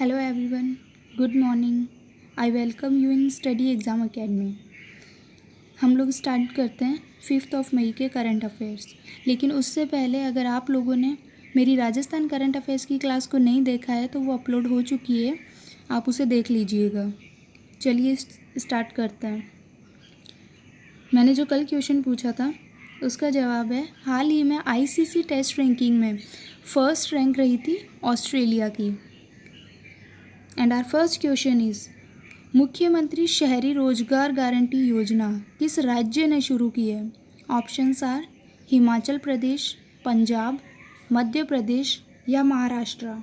Hello everyone, good morning. I welcome you in study exam academy. हम लोग start करते हैं 5 मई के करंट अफेयर्स। लेकिन उससे पहले अगर आप लोगों ने मेरी राजस्थान करंट अफेयर्स की क्लास को नहीं देखा है तो वो अपलोड हो चुकी है, आप उसे देख लीजिएगा। चलिए स्टार्ट करते हैं। मैंने जो कल क्वेश्चन पूछा था उसका जवाब है, हाल ही में आईसीसी टेस्ट रैंकिंग में फर्स्ट रैंक रही थी ऑस्ट्रेलिया की। And our first question is, मुख्यमंत्री शहरी रोजगार गारंटी योजना किस राज्य ने शुरू की है? ऑप्शंस आर हिमाचल प्रदेश, पंजाब, मध्य प्रदेश या Maharashtra.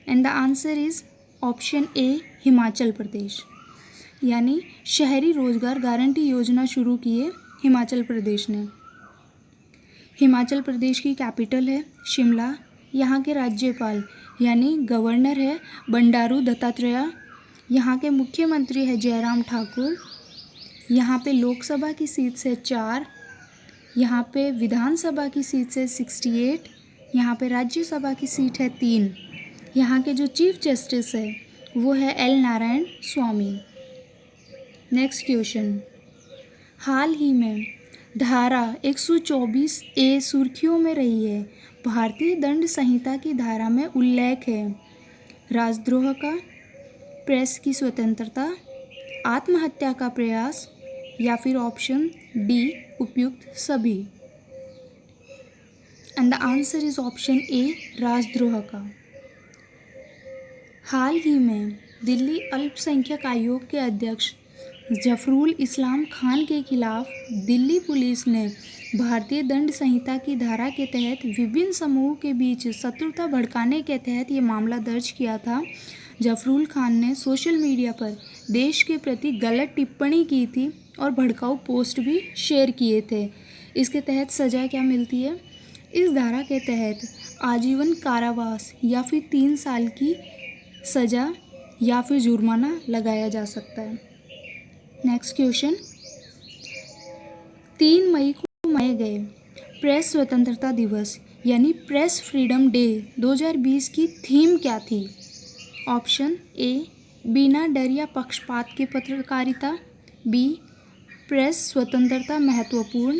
And the answer is option A, Himachal Pradesh. यानी शहरी रोजगार गारंटी योजना शुरू की है हिमाचल प्रदेश ने। हिमाचल प्रदेश की कैपिटल है शिमला। यहाँ के राज्यपाल यानी गवर्नर है बंडारू दत्तात्रेय। यहाँ के मुख्यमंत्री है जयराम ठाकुर। यहाँ पे लोकसभा की सीट है 4। यहाँ पे विधानसभा की सीट है 68। यहाँ पे राज्यसभा की सीट है 3। यहाँ के जो चीफ जस्टिस है वो है एल नारायण स्वामी। नेक्स्ट क्वेश्चन, हाल ही में धारा 124A सुर्खियों में रही है। भारतीय दंड संहिता की धारा में उल्लेख है राजद्रोह का, प्रेस की स्वतंत्रता, आत्महत्या का प्रयास या फिर ऑप्शन डी उपयुक्त सभी। And the answer is option ए, राजद्रोह का। हाल ही में दिल्ली अल्पसंख्यक आयोग के अध्यक्ष जफरुल इस्लाम खान के खिलाफ दिल्ली पुलिस ने भारतीय दंड संहिता की धारा के तहत विभिन्न समूहों के बीच शत्रुता भड़काने के तहत ये मामला दर्ज किया था। जफरुल खान ने सोशल मीडिया पर देश के प्रति गलत टिप्पणी की थी और भड़काऊ पोस्ट भी शेयर किए थे। इसके तहत सज़ा क्या मिलती है? इस धारा के तहत आजीवन कारावास या फिर 3 साल की सज़ा या फिर जुर्माना लगाया जा सकता है। नेक्स्ट क्वेश्चन, 3 मई को मनाए गए प्रेस स्वतंत्रता दिवस यानी प्रेस फ्रीडम डे 2020 की थीम क्या थी? ऑप्शन ए, बिना डर या पक्षपात के पत्रकारिता, बी, प्रेस स्वतंत्रता महत्वपूर्ण,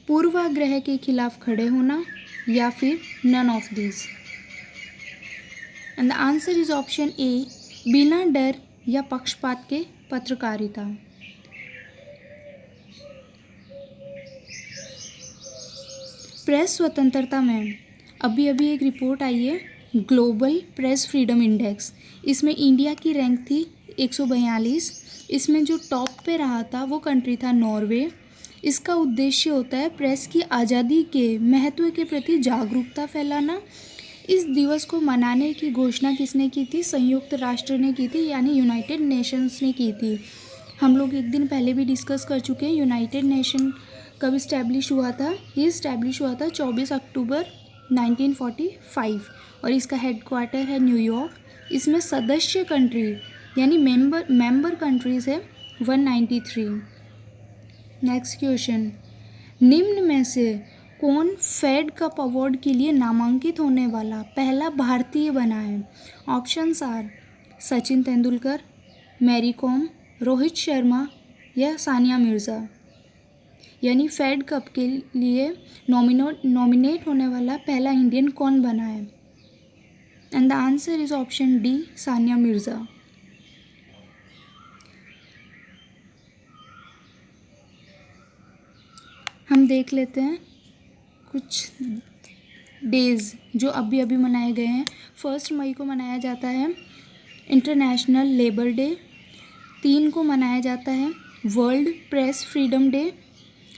पूर्वाग्रह के खिलाफ खड़े होना या फिर none of this. And the answer is option A, बिना डर या पक्षपात के पत्रकारिता। प्रेस स्वतंत्रता में अभी एक रिपोर्ट आई है ग्लोबल प्रेस फ्रीडम इंडेक्स। इसमें इंडिया की रैंक थी 142। इसमें जो टॉप पे रहा था वो कंट्री था नॉर्वे। इसका उद्देश्य होता है प्रेस की आज़ादी के महत्व के प्रति जागरूकता फैलाना। इस दिवस को मनाने की घोषणा किसने की थी? संयुक्त राष्ट्र ने की थी, यानी यूनाइटेड नेशंस ने की थी। हम लोग एक दिन पहले भी डिस्कस कर चुके हैं यूनाइटेड नेशन कब इस्टेब्लिश हुआ था। ये इस्टेब्लिश हुआ था 24 अक्टूबर 1945 और इसका हेडक्वार्टर है न्यूयॉर्क। इसमें सदस्य कंट्री यानी मेंबर कंट्रीज़ है 193। नेक्स्ट क्वेश्चन, निम्न में से कौन फेड कप अवार्ड के लिए नामांकित होने वाला पहला भारतीय बना है? ऑप्शंस आर सचिन तेंदुलकर, मैरी कॉम, रोहित शर्मा या सानिया मिर्ज़ा। यानी फेड कप के लिए नॉमिनेट होने वाला पहला इंडियन कौन बना है? And the answer is option D, Sania Mirza. हम देख लेते हैं कुछ डेज़ जो अभी मनाए गए हैं। 1 मई को मनाया जाता है इंटरनेशनल लेबर डे। 3 को मनाया जाता है वर्ल्ड प्रेस फ्रीडम डे।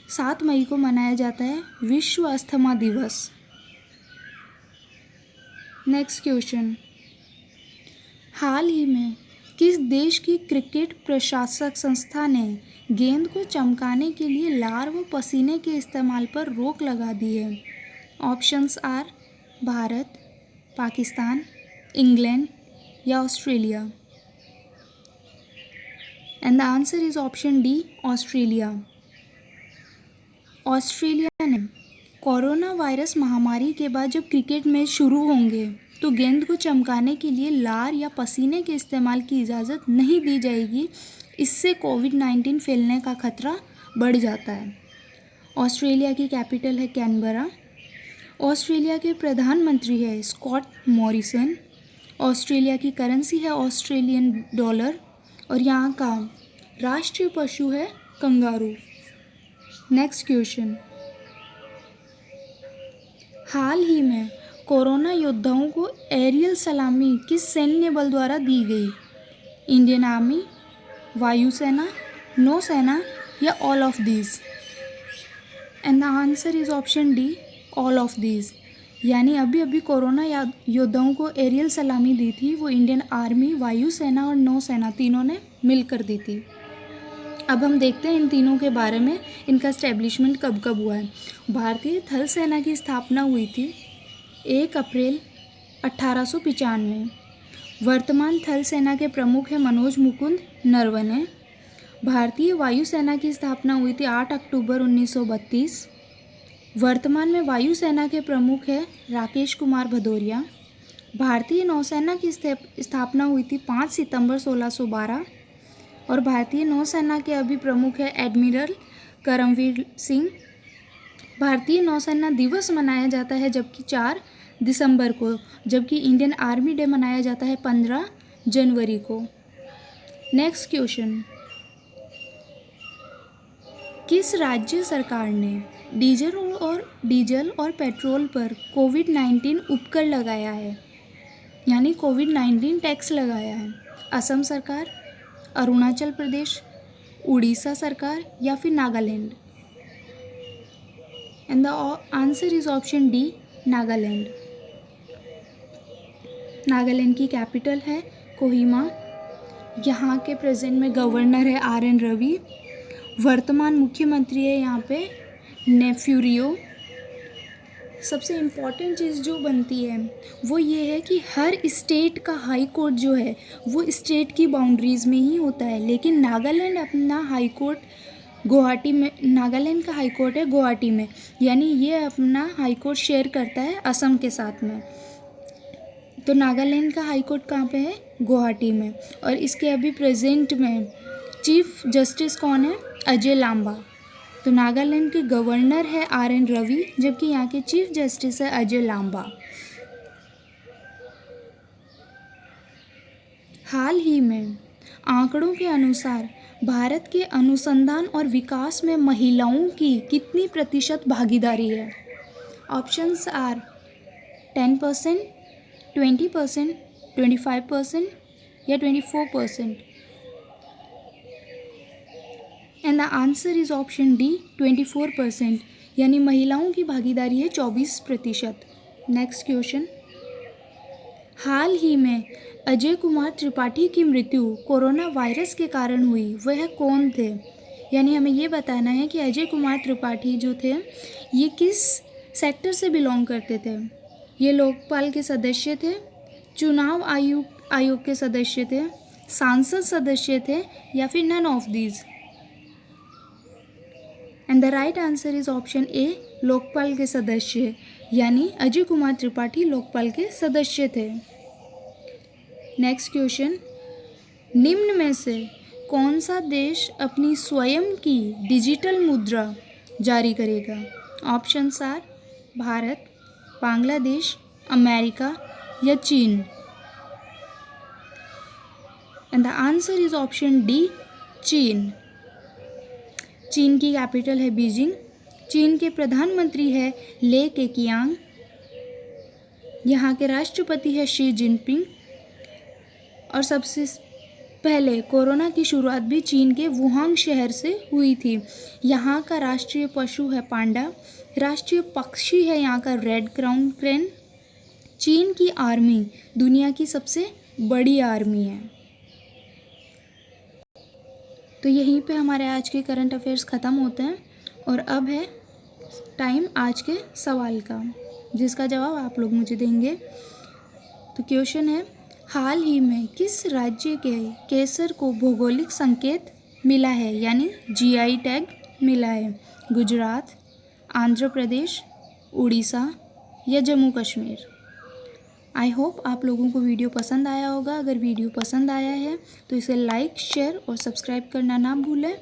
7 मई को मनाया जाता है विश्व अस्थमा दिवस। नेक्स्ट क्वेश्चन, हाल ही में किस देश की क्रिकेट प्रशासक संस्था ने गेंद को चमकाने के लिए लार व पसीने के इस्तेमाल पर रोक लगा दी है? Options are Bharat, Pakistan, England या Australia. And the answer is option D, Australia. Australia ने कोरोना वायरस महामारी के बाद जब क्रिकेट मैच शुरू होंगे तो गेंद को चमकाने के लिए लार या पसीने के इस्तेमाल की इजाज़त नहीं दी जाएगी। इससे कोविड-19 फैलने का खतरा बढ़ जाता है। ऑस्ट्रेलिया की कैपिटल है कैनबरा। ऑस्ट्रेलिया के प्रधानमंत्री है स्कॉट मॉरिसन। ऑस्ट्रेलिया की करेंसी है ऑस्ट्रेलियन डॉलर और यहाँ का राष्ट्रीय पशु है कंगारू। नेक्स्ट क्वेश्चन, हाल ही में कोरोना योद्धाओं को एरियल सलामी किस सैन्य बल द्वारा दी गई? इंडियन आर्मी, वायुसेना, नौसेना या all of these? And the answer is option D, all of these. यानी अभी अभी कोरोना योद्धाओं को एरियल सलामी दी थी, वो इंडियन आर्मी, वायुसेना और नौसेना तीनों ने मिलकर दी थी। अब हम देखते हैं इन तीनों के बारे में, इनका इस्टेब्लिशमेंट कब कब हुआ है। भारतीय थल सेना की स्थापना हुई थी 1 अप्रैल 1895। वर्तमान थल सेना के प्रमुख हैं मनोज मुकुंद नरवणे। भारतीय वायुसेना की स्थापना हुई थी 8 अक्टूबर 1932। वर्तमान में वायुसेना के प्रमुख हैं राकेश कुमार भदौरिया। भारतीय नौसेना की स्थापना हुई थी 5 सितंबर 1612 और भारतीय नौसेना के अभी प्रमुख है एडमिरल करमवीर सिंह। भारतीय नौसेना दिवस मनाया जाता है जबकि 4 दिसंबर को, जबकि इंडियन आर्मी डे मनाया जाता है 15 जनवरी को। नेक्स्ट क्वेश्चन, किस राज्य सरकार ने डीजल और पेट्रोल पर कोविड-19 उपकर लगाया है, यानी कोविड-19 टैक्स लगाया है? असम सरकार, अरुणाचल प्रदेश, उड़ीसा सरकार या फिर Nagaland? And the answer is option D, Nagaland. Nagaland की कैपिटल है कोहिमा। यहाँ के प्रेजेंट में गवर्नर है RN रवि। वर्तमान मुख्यमंत्री है यहाँ पे नेफ्यूरियो। सबसे इम्पॉर्टेंट चीज़ जो बनती है वो ये है कि हर स्टेट का हाई कोर्ट जो है वो स्टेट की बाउंड्रीज़ में ही होता है, लेकिन नागालैंड अपना हाई कोर्ट गुवाहाटी में, नागालैंड का हाई कोर्ट है गुवाहाटी में, यानी ये अपना हाई कोर्ट शेयर करता है असम के साथ में। तो नागालैंड का हाई कोर्ट कहाँ पे है? गुवाहाटी में। और इसके अभी प्रेजेंट में चीफ जस्टिस कौन है? अजय लांबा। तो नागालैंड के गवर्नर है RN रवि, जबकि यहाँ के चीफ जस्टिस है अजय लांबा। हाल ही में आंकड़ों के अनुसार भारत के अनुसंधान और विकास में महिलाओं की कितनी प्रतिशत भागीदारी है? ऑप्शंस आर 10%, 20%, 25% या 24%? And the answer is option D, 24%, यानी महिलाओं की भागीदारी है 24%। नेक्स्ट क्वेश्चन, हाल ही में अजय कुमार त्रिपाठी की मृत्यु कोरोना वायरस के कारण हुई, वह कौन थे? यानी हमें ये बताना है कि अजय कुमार त्रिपाठी जो थे ये किस सेक्टर से बिलोंग करते थे। ये लोकपाल के सदस्य थे, चुनाव आयोग के सदस्य थे, सांसद सदस्य थे या फिर none of these? And the right answer is option A, Lokpal के सदस्य, यानी अजय कुमार त्रिपाठी लोकपाल के सदस्य थे। नेक्स्ट क्वेश्चन, निम्न में से कौन सा देश अपनी स्वयं की डिजिटल मुद्रा जारी करेगा? Options are Bharat, Bangladesh, America या चीन? And the answer is option D, चीन। चीन की कैपिटल है बीजिंग। चीन के प्रधानमंत्री है ले केकियांग। यहाँ के राष्ट्रपति है शी जिनपिंग। और सबसे पहले कोरोना की शुरुआत भी चीन के वुहान शहर से हुई थी। यहाँ का राष्ट्रीय पशु है पांडा। राष्ट्रीय पक्षी है यहाँ का रेड क्राउन क्रेन। चीन की आर्मी दुनिया की सबसे बड़ी आर्मी है। तो यहीं पे हमारे आज के करंट अफेयर्स ख़त्म होते हैं और अब है टाइम आज के सवाल का, जिसका जवाब आप लोग मुझे देंगे। तो क्वेश्चन है, हाल ही में किस राज्य के केसर को भौगोलिक संकेत मिला है, यानी GI टैग मिला है? गुजरात, आंध्र प्रदेश, उड़ीसा या जम्मू कश्मीर। आई होप आप लोगों को वीडियो पसंद आया होगा। अगर वीडियो पसंद आया है तो इसे लाइक, शेयर और सब्सक्राइब करना ना भूलें।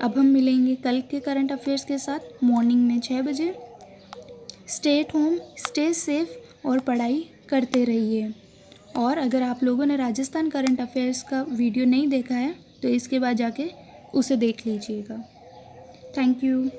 अब हम मिलेंगे कल के करंट अफेयर्स के साथ मॉर्निंग में 6 बजे। Stay at home, stay safe और पढ़ाई करते रहिए। और अगर आप लोगों ने राजस्थान करंट अफेयर्स का वीडियो नहीं देखा है तो इसके बाद जाके उसे देख लीजिएगा। Thank you.